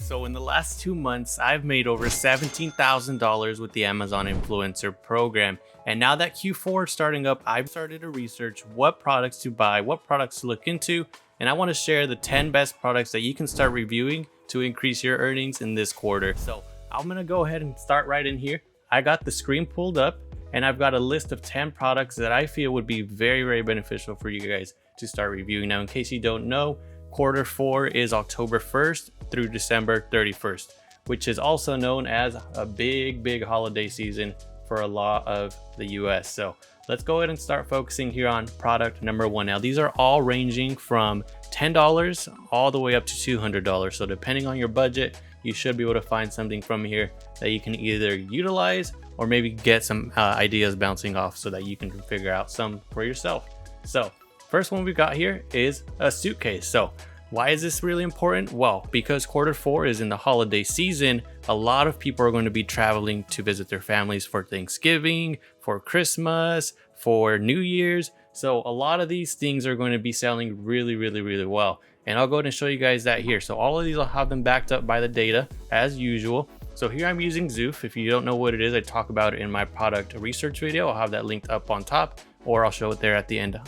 So in the last 2 months, I've made over $17,000 with the Amazon Influencer Program. And now that Q4 is starting up, I've started to research what products to buy, what products to look into, and I want to share the 10 best products that you can start reviewing to increase your earnings in this quarter. So I'm going to go ahead and start right in here. I got the screen pulled up and I've got a list of 10 products that I feel would be very, very beneficial for you guys to start reviewing. Now, in case you don't know, quarter 4 is October 1st through December 31st, which is also known as a big holiday season for a lot of the US. So let's go ahead and start focusing here on product number 1. Now, these are all ranging from $10 all the way up to $200. So depending on your budget, you should be able to find something from here that you can either utilize or maybe get some ideas bouncing off so that you can figure out some for yourself. So first one we got here is a suitcase. So why is this really important? Well, because quarter 4 is in the holiday season, a lot of people are going to be traveling to visit their families for Thanksgiving, for Christmas, for New Year's. So a lot of these things are going to be selling really well. And I'll go ahead and show you guys that here. So all of these, I'll have them backed up by the data as usual. So here I'm using Zoof. If you don't know what it is, I talk about it in my product research video. I'll have that linked up on top, or I'll show it there at the end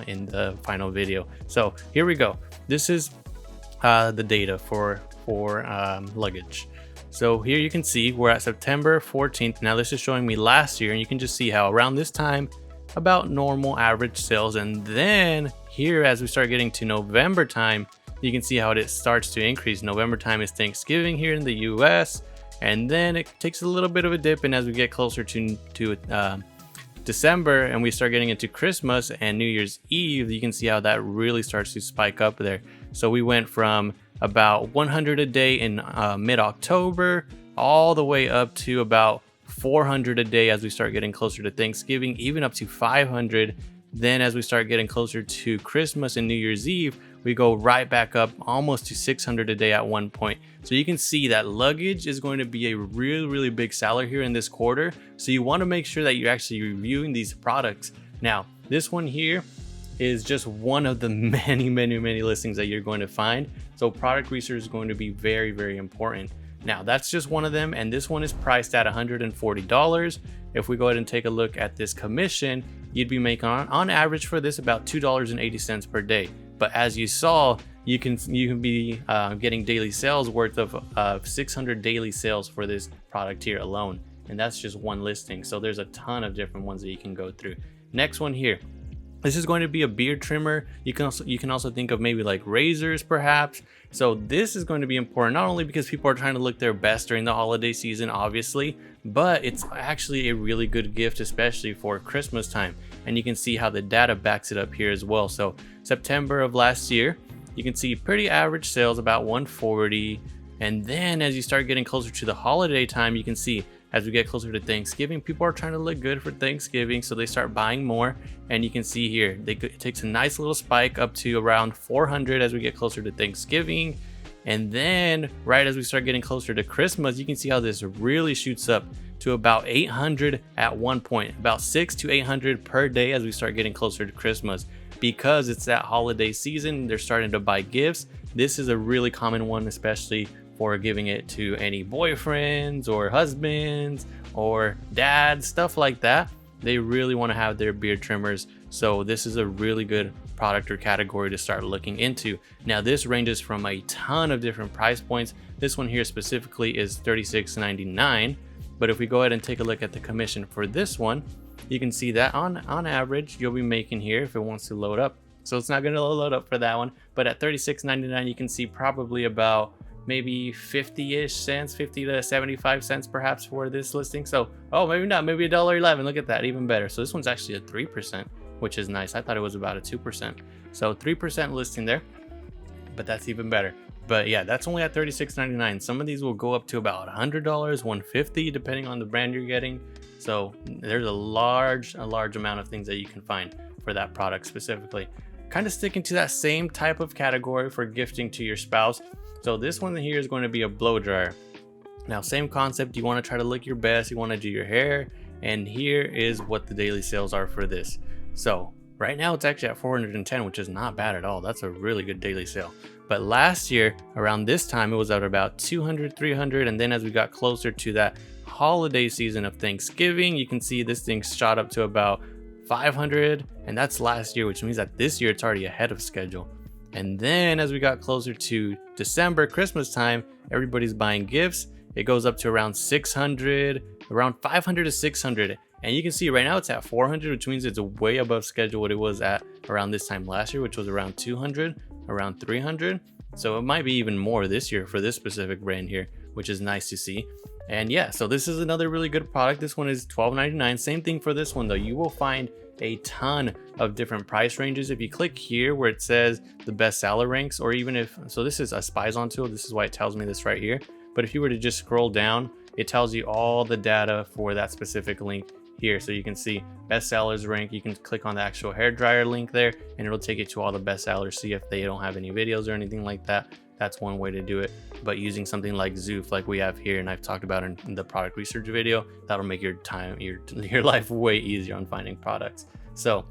in the final video. So here we go. This is the data for luggage. So here you can see we're at September 14th. Now this is showing me last year, and you can just see how around this time, about normal average sales. And then here, as we start getting to November time, you can see how it starts to increase. November time is Thanksgiving here in the US, and then it takes a little bit of a dip. And as we get closer to December and we start getting into Christmas and New Year's Eve, you can see how that really starts to spike up there. So we went from about 100 a day in mid-October all the way up to about 400 a day as we start getting closer to Thanksgiving, even up to 500. Then as we start getting closer to Christmas and New Year's Eve, we go right back up almost to 600 a day at one point. So you can see that luggage is going to be a really big seller here in this quarter. So you want to make sure that you're actually reviewing these products. Now, this one here is just one of the many listings that you're going to find. So product research is going to be very important. Now, that's just one of them, and this one is priced at $140. If we go ahead and take a look at this commission, you'd be making on average for this about $2.80 per day. But as you saw, you can be getting daily sales worth of 600 daily sales for this product here alone, and that's just one listing. So there's a ton of different ones that you can go through. Next one here. This is going to be a beard trimmer. You can also think of maybe like razors perhaps. So this is going to be important, not only because people are trying to look their best during the holiday season, obviously, but it's actually a really good gift, especially for Christmas time. And you can see how the data backs it up here as well. So September of last year, you can see pretty average sales, about 140. And then as you start getting closer to the holiday time, you can see as we get closer to Thanksgiving, people are trying to look good for Thanksgiving, so they start buying more. And you can see here, it takes a nice little spike up to around 400 as we get closer to Thanksgiving. And then right as we start getting closer to Christmas, you can see how this really shoots up to about 800 at one point, about 600 to 800 per day as we start getting closer to Christmas. Because it's that holiday season, they're starting to buy gifts. This is a really common one, especially for giving it to any boyfriends or husbands or dads, stuff like that. They really want to have their beard trimmers. So this is a really good product or category to start looking into. Now this ranges from a ton of different price points. This one here specifically is $36.99. But if we go ahead and take a look at the commission for this one, you can see that on average, you'll be making here, if it wants to load up. So it's not going to load up for that one. But at $36.99, you can see probably about maybe 50-ish cents, 50 to 75 cents perhaps for this listing. So, oh, maybe not, maybe $1.11. Look at that, even better. So this one's actually a 3%, which is nice. I thought it was about a 2%. So 3% listing there, but that's even better. But yeah, that's only at $36.99. Some of these will go up to about $100, $150, depending on the brand you're getting. So there's a large amount of things that you can find for that product specifically. Kind of sticking to that same type of category for gifting to your spouse. So this one here is going to be a blow dryer. Now, same concept. You want to try to look your best. You want to do your hair. And here is what the daily sales are for this. So Right now it's actually at 410, which is not bad at all. That's a really good daily sale. But last year around this time it was at about 200, 300, and then as we got closer to that holiday season of Thanksgiving, you can see this thing shot up to about 500, and that's last year, which means that this year it's already ahead of schedule. And then as we got closer to December, Christmas time, everybody's buying gifts. It goes up to around 600, around 500 to 600. And you can see right now it's at 400, which means it's way above schedule what it was at around this time last year, which was around 200, around 300. So it might be even more this year for this specific brand here, which is nice to see. And yeah, so this is another really good product. This one is $12.99. Same thing for this one though. You will find a ton of different price ranges. If you click here where it says the bestseller ranks, or even if, so this is a Spizon tool. This is why it tells me this right here. But if you were to just scroll down, it tells you all the data for that specific link here. So you can see bestsellers rank. You can click on the actual hairdryer link there and it'll take you to all the bestsellers. See if they don't have any videos or anything like that. That's one way to do it. But using something like Zoof, like we have here, and I've talked about in the product research video, that'll make your life way easier on finding products. So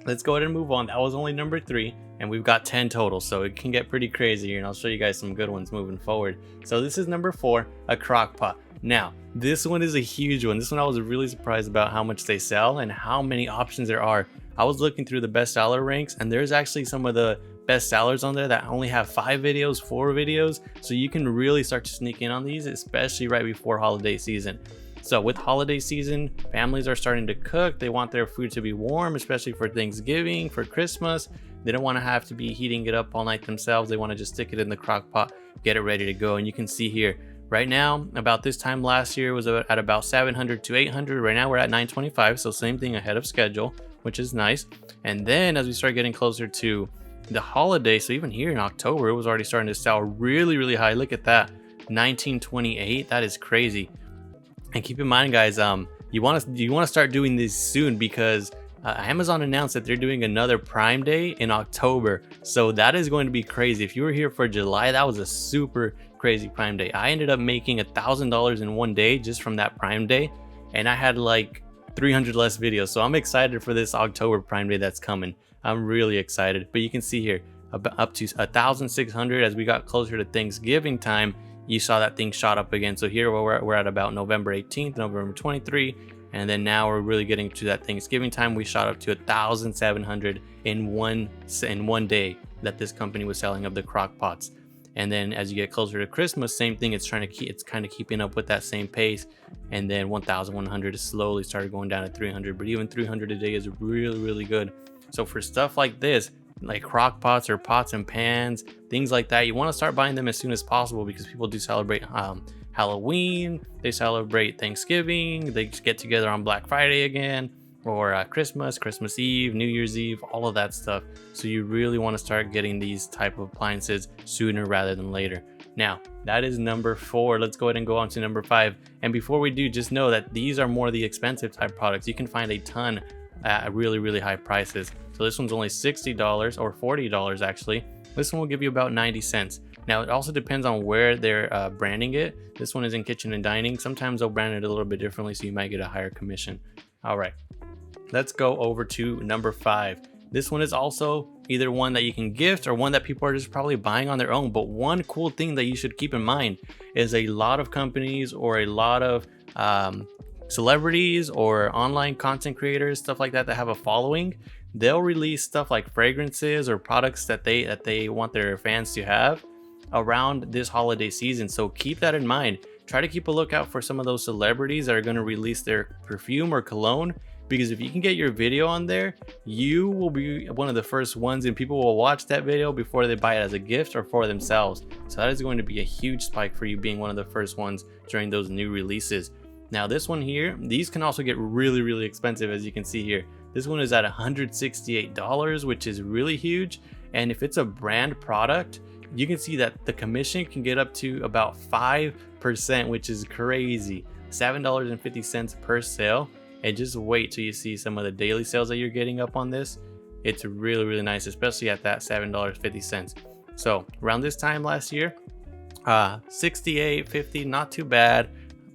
let's go ahead and move on. That was only number 3, and we've got 10 total, so it can get pretty crazy here, and I'll show you guys some good ones moving forward. So this is number 4, a crock pot. Now, this one is a huge one. This one I was really surprised about how much they sell and how many options there are. I was looking through the bestseller ranks, and there's actually some of the best sellers on there that only have 5 videos, 4 videos, so you can really start to sneak in on these, especially right before holiday season. So with holiday season, families are starting to cook. They want their food to be warm, especially for Thanksgiving, for Christmas. They don't want to have to be heating it up all night themselves. They want to just stick it in the crock pot, get it ready to go. And you can see here right now, about this time last year was at about 700 to 800. Right now we're at 925, so same thing, ahead of schedule, which is nice. And then as we start getting closer to the holiday, so even here in October it was already starting to sell really high. Look at that, 1928. That is crazy. And keep in mind, guys, you want to start doing this soon, because Amazon announced that they're doing another Prime Day in October, so that is going to be crazy. If you were here for July, that was a super crazy Prime Day. I ended up making $1,000 in one day just from that Prime Day, and I had like 300 less videos. So I'm excited for this October Prime Day that's coming. I'm really excited. But you can see here up to 1,600 as we got closer to Thanksgiving time. You saw that thing shot up again. So here we're at about November 18th, November 23, and then now we're really getting to that Thanksgiving time. We shot up to 1,700 in one day that this company was selling of the crock pots. And then as you get closer to Christmas, same thing. It's kind of keeping up with that same pace. And then 1,100 slowly started going down to 300. But even 300 a day is really good. So for stuff like this, like crock pots or pots and pans, things like that, you want to start buying them as soon as possible, because people do celebrate Halloween, they celebrate Thanksgiving, they get together on Black Friday again, or Christmas, Christmas Eve, New Year's Eve, all of that stuff. So you really want to start getting these type of appliances sooner rather than later. Now, that is number 4. Let's go ahead and go on to number 5. And before we do, just know that these are more the expensive type products. You can find a ton at really high prices. So this one's only $60 or $40 actually. This one will give you about 90 cents. Now it also depends on where they're branding it. This one is in kitchen and dining. Sometimes they'll brand it a little bit differently, so you might get a higher commission. All right, let's go over to number 5. This one is also either one that you can gift or one that people are just probably buying on their own. But one cool thing that you should keep in mind is a lot of companies or a lot of celebrities or online content creators, stuff like that have a following. They'll release stuff like fragrances or products that they want their fans to have around this holiday season. So keep that in mind. Try to keep a lookout for some of those celebrities that are going to release their perfume or cologne, because if you can get your video on there, you will be one of the first ones, and people will watch that video before they buy it as a gift or for themselves. So that is going to be a huge spike for you being one of the first ones during those new releases. Now this one here, these can also get really expensive, as you can see here. This one is at $168, which is really huge. And if it's a brand product, you can see that the commission can get up to about 5%, which is crazy. $7.50 per sale. And just wait till you see some of the daily sales that you're getting up on this. It's really nice, especially at that $7.50. So around this time last year, 68, 50, not too bad.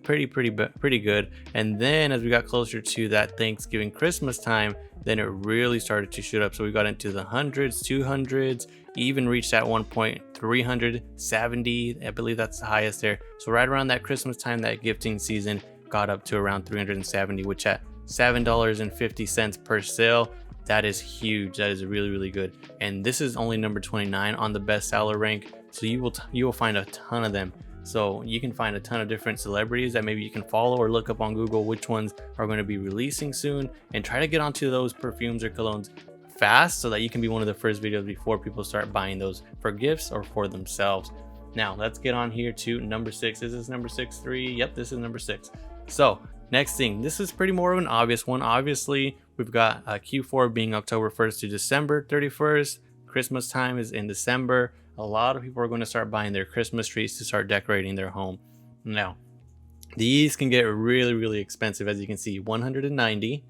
pretty good. And then as we got closer to that Thanksgiving Christmas time, then it really started to shoot up. So we got into the hundreds, 200s, even reached at one point 370. I believe that's the highest there. So right around that Christmas time, that gifting season got up to around 370, which at $7.50 per sale, that is huge. That is really good. And this is only number 29 on the bestseller rank, so you will find a ton of them. So you can find a ton of different celebrities that maybe you can follow or look up on Google which ones are going to be releasing soon, and try to get onto those perfumes or colognes fast so that you can be one of the first videos before people start buying those for gifts or for themselves. Now let's get on here to number 6. Is this number 6? 3? Yep, this is number 6. So next thing, this is pretty more of an obvious one. Obviously, we've got Q4 being October 1st to December 31st. Christmas time is in December. A lot of people are going to start buying their Christmas trees to start decorating their home. Now, these can get really expensive. As you can see, $190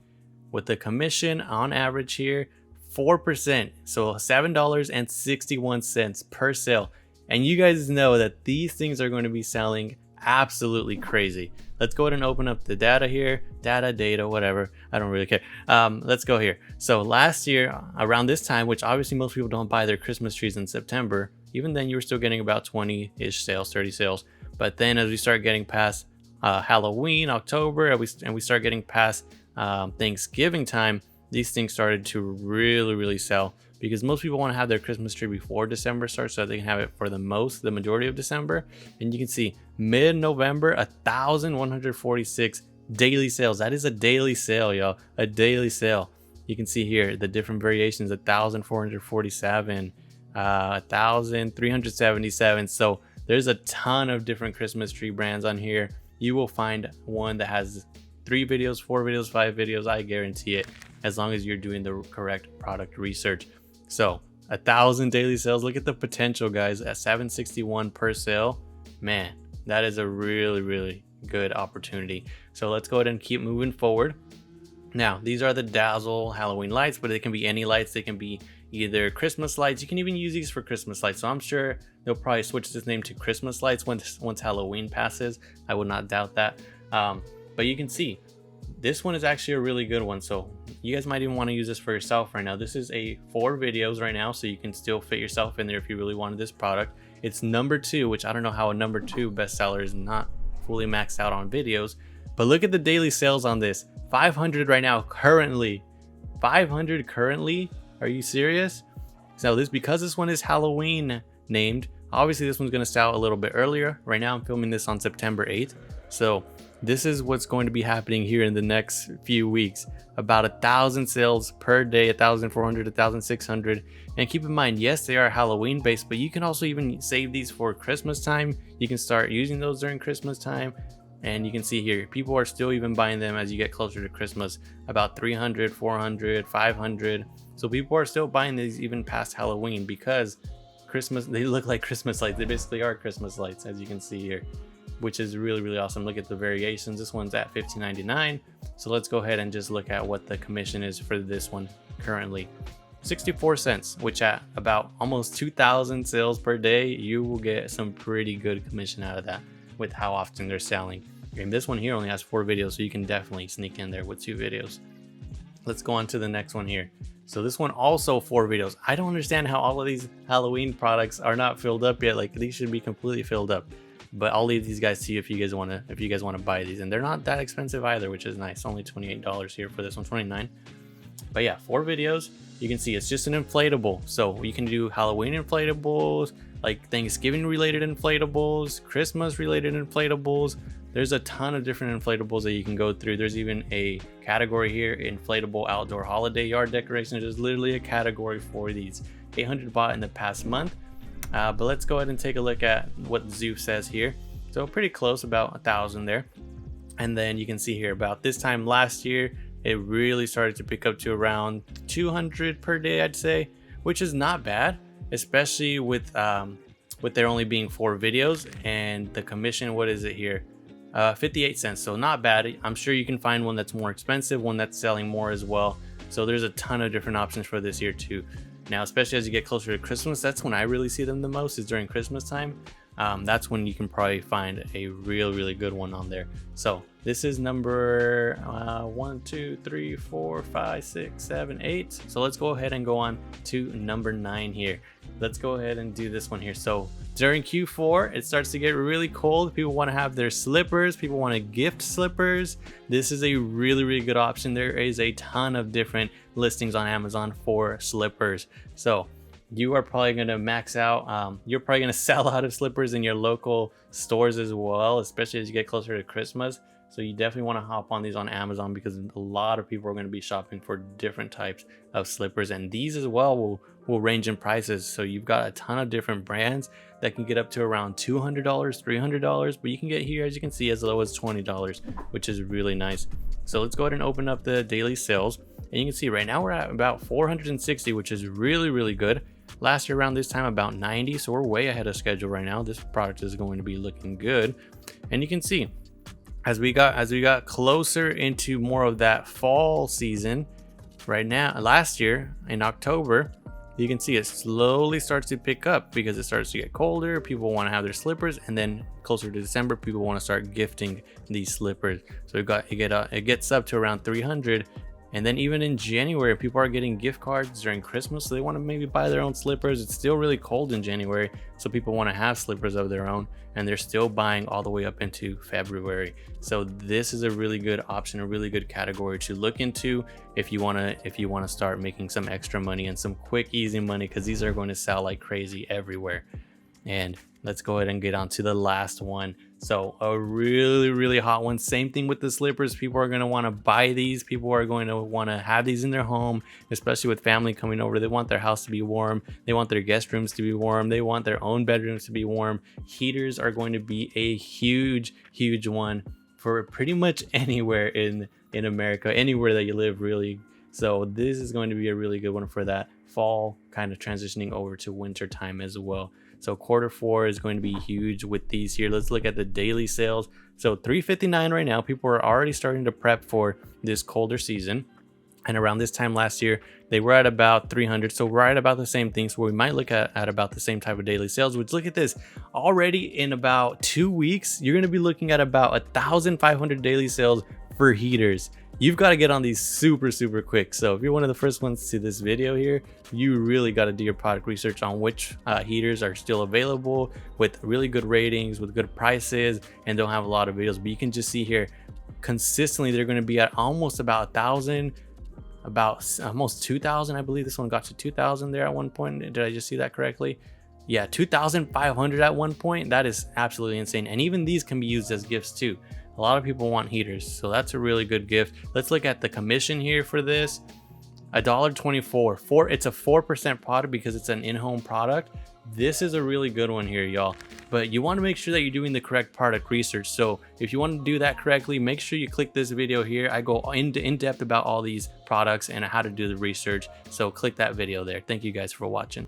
with the commission on average here, 4%. So $7.61 per sale. And you guys know that these things are going to be selling absolutely crazy. Let's go ahead and open up the data here. Data, whatever. I don't really care. Let's go here. So last year, around this time, which obviously most people don't buy their Christmas trees in September, even then you were still getting about 20-ish sales, 30 sales. But then as we start getting past Halloween, October, and we start getting past Thanksgiving time, these things started to really sell, because most people want to have their Christmas tree before December starts so that they can have it for the majority of December. And you can see mid-November, 1,146 daily sales. That is a daily sale, y'all. A daily sale. You can see here the different variations: 1,447, 1,377. So there's a ton of different Christmas tree brands on here. You will find one that has 3 videos, 4 videos, 5 videos. I guarantee it, as long as you're doing the correct product research. So 1,000 daily sales. Look at the potential, guys. At $7.61 per sale, man, that is a really good opportunity. So let's go ahead and keep moving forward. Now, these are the Dazzle Halloween lights, but they can be any lights. They can be either Christmas lights. You can even use these for Christmas lights. So I'm sure they'll probably switch this name to Christmas lights once Halloween passes. I would not doubt that. But you can see this one is actually a really good one. So you guys might even want to use this for yourself right now. This is 4 videos right now, so you can still fit yourself in there if you really wanted this product. It's number 2, which I don't know how a number 2 bestseller is not fully maxed out on videos. But look at the daily sales on this. 500 right now currently. 500 currently? Are you serious? So because this one is Halloween named, obviously this one's going to sell a little bit earlier. Right now I'm filming this on September 8th. So this is what's going to be happening here in the next few weeks. About 1,000 sales per day, 1,400, 1,600. And keep in mind, yes, they are Halloween based, but you can also even save these for Christmas time. You can start using those during Christmas time. And you can see here, people are still even buying them as you get closer to Christmas. About 300, 400, 500. So people are still buying these even past Halloween, because Christmas, they look like Christmas lights. They basically are Christmas lights, as you can see here, which is really awesome. Look at the variations. This one's at $15.99. So let's go ahead and just look at what the commission is for this one currently. 64 cents, which at about almost 2,000 sales per day, you will get some pretty good commission out of that with how often they're selling. And this one here only has 4 videos, so you can definitely sneak in there with 2 videos. Let's go on to the next one here. So this one also 4 videos. I don't understand how all of these Halloween products are not filled up yet. Like, these should be completely filled up. But I'll leave these guys to you if you guys want to buy these, and they're not that expensive either, which is nice. Only $28 here for this one, $29. But yeah, 4 videos. You can see it's just an inflatable, so you can do Halloween inflatables, like Thanksgiving related inflatables, Christmas related inflatables. There's a ton of different inflatables that you can go through. There's even a category here, inflatable outdoor holiday yard decorations. There's literally a category for these. 800 bought in the past month. But let's go ahead and take a look at what Zoo says here. So pretty close, about 1,000 there. And then you can see here about this time last year, it really started to pick up to around 200 per day, I'd say, which is not bad, especially with there only being 4 videos. And the commission, what is it here? 58 cents. So not bad. I'm sure you can find one that's more expensive, one that's selling more as well. So there's a ton of different options for this year too. Now, especially as you get closer to Christmas, that's when I really see them the most, is during Christmas time. that's when you can probably find a really good one on there. So this is number 1, 2, 3, 4, 5, 6, 7, 8. So let's go ahead and go on to number 9 here. Let's go ahead and do this one here. So during Q4, it starts to get really cold. People want to have their slippers. People want to gift slippers. This is a really good option. There is a ton of different listings on Amazon for slippers. So you are probably going to max out. You're probably going to sell out of slippers in your local stores as well, especially as you get closer to Christmas. So you definitely want to hop on these on Amazon because a lot of people are going to be shopping for different types of slippers, and these as well will range in prices. So you've got a ton of different brands that can get up to around $200, $300, but you can get here, as you can see, as low as $20, which is really nice. So let's go ahead and open up the daily sales, and you can see right now we're at about 460, which is really good. Last year around this time about 90, so we're way ahead of schedule right now. This product is going to be looking good, and you can see as we got closer into more of that fall season right now, last year in October, you can see it slowly starts to pick up because it starts to get colder. People want to have their slippers, and then closer to December, people want to start gifting these slippers. So it gets up to around 300. And then even in January, people are getting gift cards during Christmas, so they want to maybe buy their own slippers. It's still really cold in January, so people want to have slippers of their own, and they're still buying all the way up into February. So this is a really good option, a really good category to look into if you want to start making some extra money and some quick, easy money, because these are going to sell like crazy everywhere. And let's go ahead and get on to the last one. So a really hot one. Same thing with the slippers. People are going to want to buy these. People are going to want to have these in their home, especially with family coming over. They want their house to be warm. They want their guest rooms to be warm. They want their own bedrooms to be warm. Heaters are going to be a huge one for pretty much anywhere in America, anywhere that you live, really. So this is going to be a really good one for that fall, kind of transitioning over to winter time as well. So Q4 is going to be huge with these here. Let's look at the daily sales. So $359 right now. People are already starting to prep for this colder season. And around this time last year, they were at about 300. So right about the same thing. So we might look at about the same type of daily sales, which, look at this, already in about 2 weeks, you're going to be looking at about 1,500 daily sales for heaters. You've got to get on these super quick. So if you're one of the first ones to see this video here, you really got to do your product research on which heaters are still available with really good ratings, with good prices, and don't have a lot of videos. But you can just see here, consistently they're going to be at almost about 1,000, about almost 2,000. I believe this one got to 2,000 there at one point. Did I just see that correctly? Yeah, 2,500 at one point. That is absolutely insane. And even these can be used as gifts too. A lot of people want heaters, so that's a really good gift. Let's look at the commission here for this. $1.24. It's a 4% product because it's an in-home product. This is a really good one here, y'all. But you want to make sure that you're doing the correct product research. So if you want to do that correctly, make sure you click this video here. I go in depth about all these products and how to do the research. So click that video there. Thank you guys for watching.